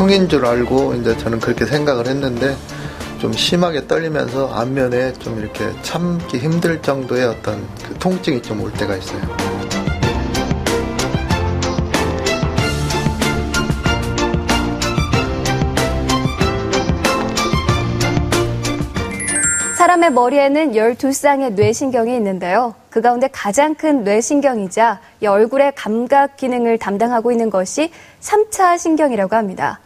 두통인 줄 알고 이제 저는 그렇게 생각을 했는데 좀 심하게 떨리면서 안면에 좀 이렇게 참기 힘들 정도의 어떤 그 통증이 좀 올 때가 있어요. 사람의 머리에는 12쌍의 뇌신경이 있는데요. 그 가운데 가장 큰 뇌신경이자 이 얼굴의 감각 기능을 담당하고 있는 것이 3차 신경이라고 합니다.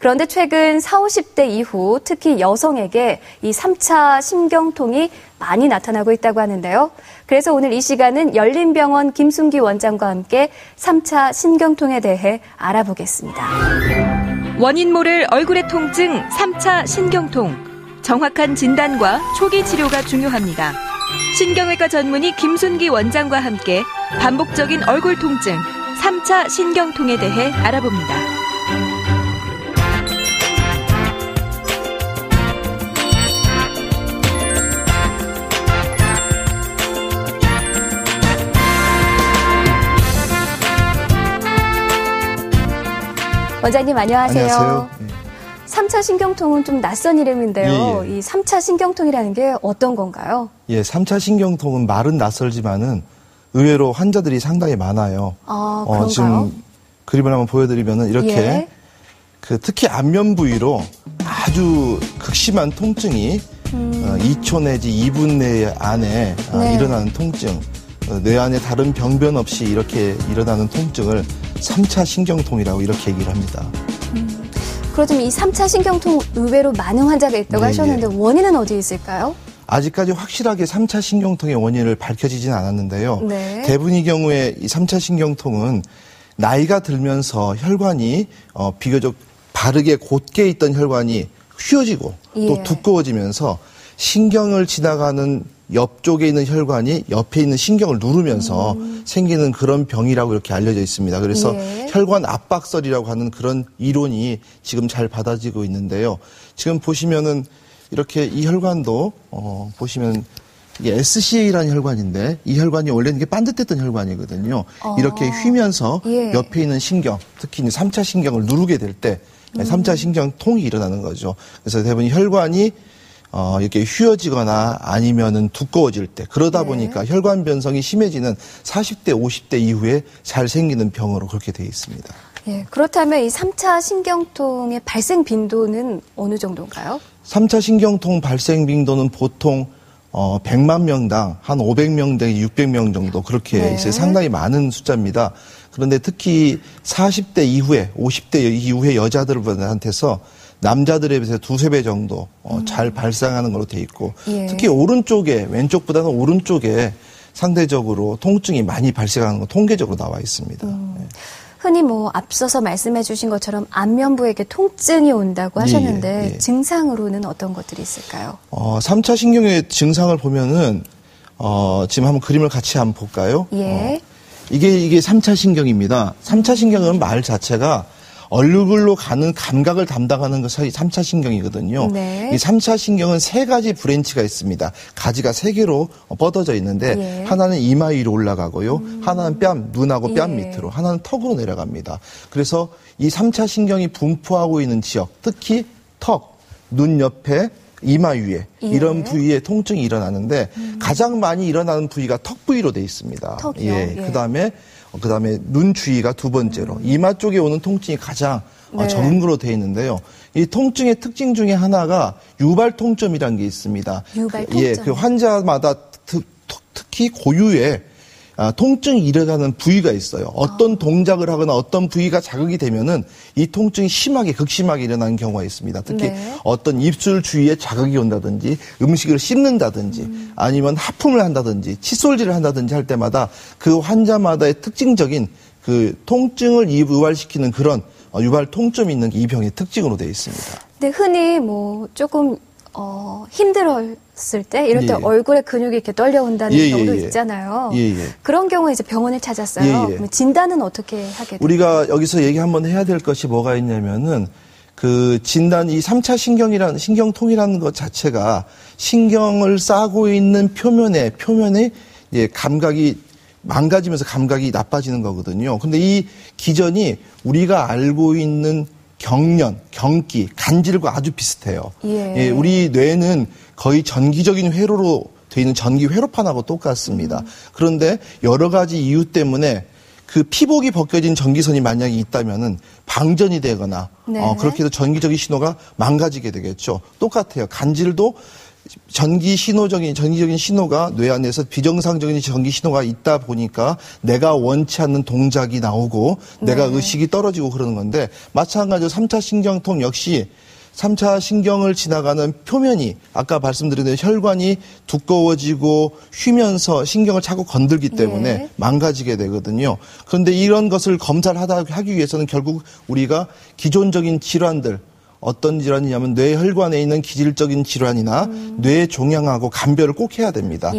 그런데 최근 40, 50대 이후 특히 여성에게 이 3차 신경통이 많이 나타나고 있다고 하는데요. 그래서 오늘 이 시간은 열린병원 김순기 원장과 함께 3차 신경통에 대해 알아보겠습니다. 원인 모를 얼굴의 통증 3차 신경통. 정확한 진단과 초기 치료가 중요합니다. 신경외과 전문의 김순기 원장과 함께 반복적인 얼굴 통증 3차 신경통에 대해 알아봅니다. 원장님 안녕하세요. 안녕하세요. 3차 신경통은 좀 낯선 이름인데요. 예. 이 3차 신경통이라는 게 어떤 건가요? 예, 3차 신경통은 말은 낯설지만은 의외로 환자들이 상당히 많아요. 아, 그런가요? 지금 그림을 한번 보여드리면은 이렇게 예. 특히 안면 부위로 아주 극심한 통증이 2초 내지 2분 내 안에 네. 일어나는 통증, 뇌 안에 다른 병변 없이 이렇게 일어나는 통증을 3차 신경통이라고 이렇게 얘기를 합니다. 그렇다면 이 3차 신경통 의외로 많은 환자가 있다고 하셨는데 원인은 어디에 있을까요? 아직까지 확실하게 3차 신경통의 원인을 밝혀지진 않았는데요. 네. 대부분의 경우에 이 3차 신경통은 나이가 들면서 혈관이 비교적 바르게 곧게 있던 혈관이 휘어지고 또 두꺼워지면서 신경을 지나가는 옆쪽에 있는 혈관이 옆에 있는 신경을 누르면서 생기는 그런 병이라고 이렇게 알려져 있습니다. 그래서 혈관 압박설이라고 하는 그런 이론이 지금 잘 받아지고 있는데요. 지금 보시면은 이렇게 이 혈관도 보시면 이게 SCA라는 혈관인데 이 혈관이 원래는 이게 반듯했던 혈관이거든요. 이렇게 휘면서 옆에 있는 신경, 특히 3차 신경을 누르게 될 때 3차 신경통이 일어나는 거죠. 그래서 대부분 혈관이 이렇게 휘어지거나 아니면은 두꺼워질 때 그러다 보니까 혈관 변성이 심해지는 40대, 50대 이후에 잘 생기는 병으로 그렇게 되어 있습니다. 예, 그렇다면 이 3차 신경통의 발생 빈도는 어느 정도인가요? 3차 신경통 발생 빈도는 보통 100만 명당 한 500명 내지 600명 정도 그렇게 있어요. 상당히 많은 숫자입니다. 그런데 특히 40대 이후에 50대 이후의 여자들한테서 남자들에 비해서 2~3배 정도 잘 발생하는 걸로 돼 있고 특히 오른쪽에 왼쪽보다는 오른쪽에 상대적으로 통증이 많이 발생하는 건 통계적으로 나와 있습니다. 흔히 앞서서 말씀해 주신 것처럼 안면부에게 통증이 온다고 하셨는데 증상으로는 어떤 것들이 있을까요? 3차 신경의 증상을 보면은 지금 한번 그림을 같이 한번 볼까요? 이게 3차 신경입니다. 3차 신경은 말 자체가 얼굴로 가는 감각을 담당하는 것이 3차 신경이거든요. 이 3차 신경은 3가지 브랜치가 있습니다. 가지가 3개로 뻗어져 있는데 하나는 이마 위로 올라가고요. 하나는 뺨, 눈하고 뺨 밑으로, 하나는 턱으로 내려갑니다. 그래서 이 3차 신경이 분포하고 있는 지역, 특히 턱, 눈 옆에, 이마 위에 이런 부위에 통증이 일어나는데 가장 많이 일어나는 부위가 턱 부위로 돼 있습니다. 턱이요? 그다음에 눈 주위가 두 번째로 이마 쪽에 오는 통증이 가장 적은 거로 돼 있는데요. 이 통증의 특징 중에 하나가 유발 통점이라는 게 있습니다. 유발 통점. 그 환자마다 특히 고유의 통증이 일어나는 부위가 있어요. 어떤 동작을 하거나 어떤 부위가 자극이 되면은 이 통증이 심하게, 극심하게 일어나는 경우가 있습니다. 특히 어떤 입술 주위에 자극이 온다든지 음식을 씹는다든지 아니면 하품을 한다든지 칫솔질을 한다든지 할 때마다 그 환자마다의 특징적인 그 통증을 유발시키는 그런 유발 통점이 있는 게 이 병의 특징으로 되어 있습니다. 근데 흔히 조금 힘들었을 때 이럴 때 얼굴에 근육이 이렇게 떨려온다는 경우도 있잖아요. 그런 경우에 이제 병원을 찾았어요. 그럼 진단은 어떻게 하게 돼요? 우리가 여기서 얘기 한번 해야 될 것이 뭐가 있냐면은 그 진단 이 3차 신경통이라는 것 자체가 신경을 싸고 있는 표면에 감각이 망가지면서 감각이 나빠지는 거거든요. 근데 이 기전이 우리가 알고 있는 경련, 경기, 간질과 아주 비슷해요. 예, 우리 뇌는 거의 전기적인 회로로 되어 있는 전기 회로판하고 똑같습니다. 그런데 여러 가지 이유 때문에 그 피복이 벗겨진 전기선이 만약에 있다면은 방전이 되거나 그렇게 해서 전기적인 신호가 망가지게 되겠죠. 똑같아요. 간질도 전기적인 신호가 뇌 안에서 비정상적인 전기 신호가 있다 보니까 내가 원치 않는 동작이 나오고 내가 의식이 떨어지고 그러는 건데, 마찬가지로 3차 신경통 역시 3차 신경을 지나가는 표면이 아까 말씀드린 대로 혈관이 두꺼워지고 휘면서 신경을 자꾸 건들기 때문에 망가지게 되거든요. 그런데 이런 것을 검사를 하기 위해서는 결국 우리가 기존적인 질환들, 어떤 질환이냐면 뇌혈관에 있는 기질적인 질환이나 뇌 종양하고 감별을 꼭 해야 됩니다.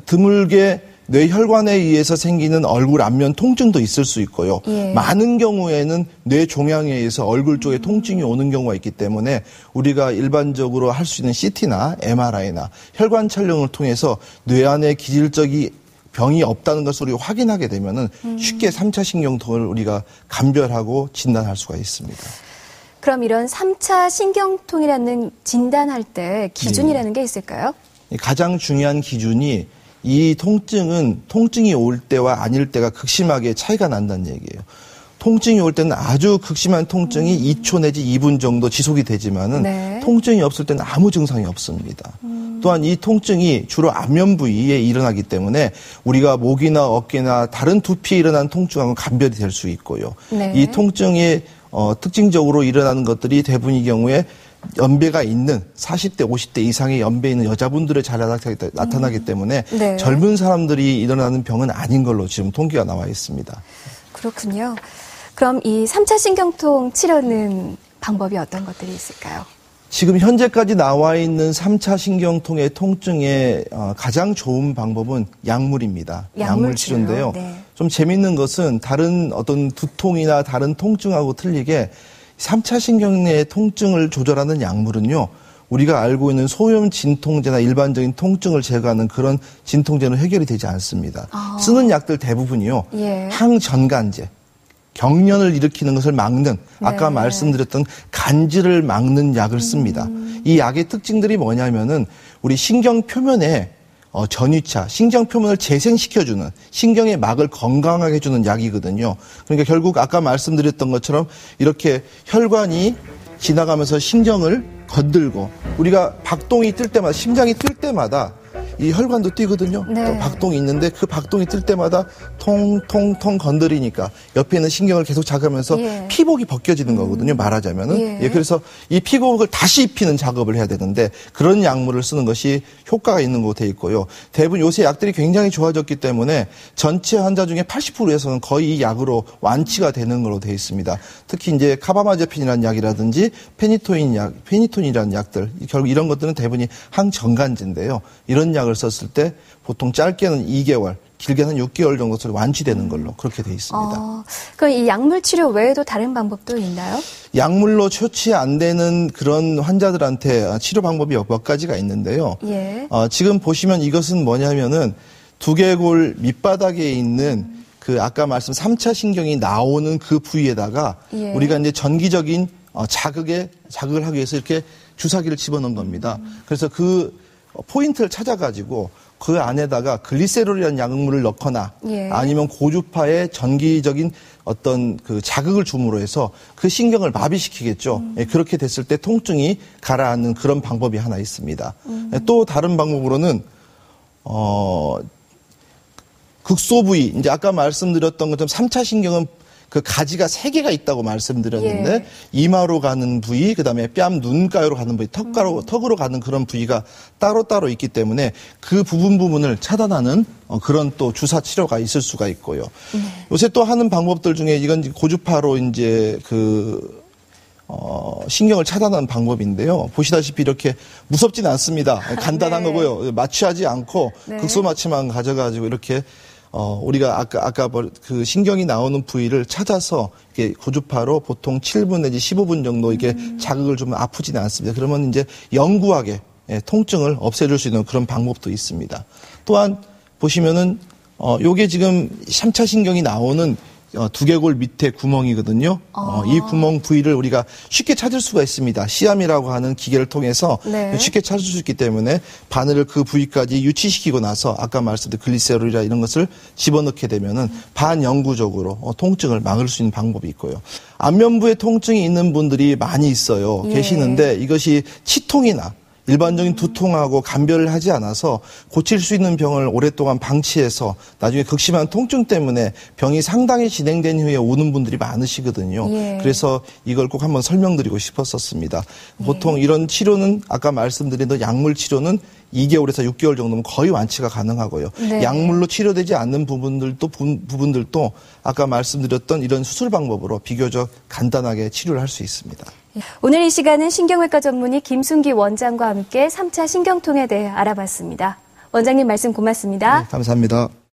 드물게 뇌혈관에 의해서 생기는 얼굴 안면 통증도 있을 수 있고요. 많은 경우에는 뇌 종양에 의해서 얼굴 쪽에 통증이 오는 경우가 있기 때문에 우리가 일반적으로 할 수 있는 CT나 MRI나 혈관 촬영을 통해서 뇌 안에 기질적인 병이 없다는 것을 우리가 확인하게 되면은 쉽게 3차 신경통을 우리가 감별하고 진단할 수가 있습니다. 그럼 이런 3차 신경통이라는 진단할 때 기준이라는 게 있을까요? 가장 중요한 기준이 이 통증이 올 때와 아닐 때가 극심하게 차이가 난다는 얘기예요. 통증이 올 때는 아주 극심한 통증이 2초 내지 2분 정도 지속이 되지만은 통증이 없을 때는 아무 증상이 없습니다. 또한 이 통증이 주로 안면 부위에 일어나기 때문에 우리가 목이나 어깨나 다른 두피에 일어나는 통증하고는 감별이 될 수 있고요. 이 통증이 특징적으로 일어나는 것들이 대부분의 경우에 연배가 있는 40대, 50대 이상의 연배 있는 여자분들에 잘 나타나기 때문에 젊은 사람들이 일어나는 병은 아닌 걸로 지금 통계가 나와 있습니다. 그렇군요. 그럼 이 3차 신경통 치료는 방법이 어떤 것들이 있을까요? 지금 현재까지 나와 있는 3차 신경통의 통증의 가장 좋은 방법은 약물입니다. 약물 치료인데요. 좀 재밌는 것은 다른 어떤 두통이나 다른 통증하고 틀리게 3차 신경의 통증을 조절하는 약물은요, 우리가 알고 있는 소염 진통제나 일반적인 통증을 제거하는 그런 진통제는 해결이 되지 않습니다. 쓰는 약들 대부분이요, 항전간제, 경련을 일으키는 것을 막는, 아까 말씀드렸던 간질을 막는 약을 씁니다. 이 약의 특징들이 뭐냐면은 우리 신경 표면에 전이차, 신경 표면을 재생시켜주는, 신경의 막을 건강하게 해주는 약이거든요. 그러니까 결국 아까 말씀드렸던 것처럼 이렇게 혈관이 지나가면서 신경을 건들고, 우리가 박동이 뜰 때마다, 심장이 뜰 때마다 이 혈관도 뛰거든요. 또 박동이 있는데 그 박동이 뜰 때마다 통통통 건드리니까 옆에 있는 신경을 계속 자극하면서 피복이 벗겨지는 거거든요. 말하자면은. 그래서 이 피복을 다시 입히는 작업을 해야 되는데 그런 약물을 쓰는 것이 효과가 있는 걸로 돼 있고요. 대부분 요새 약들이 굉장히 좋아졌기 때문에 전체 환자 중에 80%에서는 거의 이 약으로 완치가 되는 걸로 돼 있습니다. 특히 이제 카바마제핀이라는 약이라든지 페니토닌이라는 약들, 결국 이런 것들은 대부분이 항전간제인데요. 이런 약을 썼을 때 보통 짧게는 2개월, 길게는 6개월 정도 완치되는 걸로 그렇게 돼 있습니다. 그럼 이 약물 치료 외에도 다른 방법도 있나요? 약물로 처치 안 되는 그런 환자들한테 치료 방법이 몇 가지가 있는데요. 지금 보시면 이것은 뭐냐면은 두개골 밑바닥에 있는 그 아까 말씀 3차 신경이 나오는 그 부위에다가 우리가 이제 전기적인 자극을 하기 위해서 이렇게 주사기를 집어넣은 겁니다. 그래서 그 포인트를 찾아가지고 그 안에다가 글리세롤이라는 약물을 넣거나 아니면 고주파의 전기적인 어떤 그 자극을 줌으로 해서 그 신경을 마비시키겠죠. 그렇게 됐을 때 통증이 가라앉는 그런 방법이 하나 있습니다. 또 다른 방법으로는 극소 부위, 이제 아까 말씀드렸던 것처럼 3차 신경은 그 가지가 3개가 있다고 말씀드렸는데 이마로 가는 부위, 그다음에 뺨, 눈가로 가는 부위, 턱으로 가는 그런 부위가 따로따로 있기 때문에 그 부분을 차단하는 그런 또 주사 치료가 있을 수가 있고요. 요새 또 하는 방법들 중에 이건 고주파로 이제 신경을 차단하는 방법인데요. 보시다시피 이렇게 무섭진 않습니다. 간단한 거고요. 마취하지 않고 극소 마취만 가져가지고 이렇게 우리가 아까 그 신경이 나오는 부위를 찾아서 이렇게 고주파로 보통 7분 내지 15분 정도 이게 자극을 주면 아프지는 않습니다. 그러면 이제 영구하게 통증을 없애줄 수 있는 그런 방법도 있습니다. 또한 보시면은 요게 지금 3차 신경이 나오는 두개골 밑에 구멍이거든요. 이 구멍 부위를 우리가 쉽게 찾을 수가 있습니다. 시암이라고 하는 기계를 통해서 네. 쉽게 찾을 수 있기 때문에 바늘을 그 부위까지 유치시키고 나서 아까 말씀드린 글리세롤이라 이런 것을 집어넣게 되면은 반영구적으로 통증을 막을 수 있는 방법이 있고요. 안면부에 통증이 있는 분들이 많이 있어요. 예. 계시는데 이것이 치통이나 일반적인 두통하고 감별을 하지 않아서 고칠 수 있는 병을 오랫동안 방치해서 나중에 극심한 통증 때문에 병이 상당히 진행된 후에 오는 분들이 많으시거든요. 예. 그래서 이걸 꼭 한번 설명드리고 싶었었습니다. 보통 이런 치료는 아까 말씀드린 약물 치료는 2개월에서 6개월 정도면 거의 완치가 가능하고요. 네. 약물로 치료되지 않는 부분들도 아까 말씀드렸던 이런 수술 방법으로 비교적 간단하게 치료를 할 수 있습니다. 오늘 이 시간은 신경외과 전문의 김순기 원장과 함께 3차 신경통에 대해 알아봤습니다. 원장님 말씀 고맙습니다. 네, 감사합니다.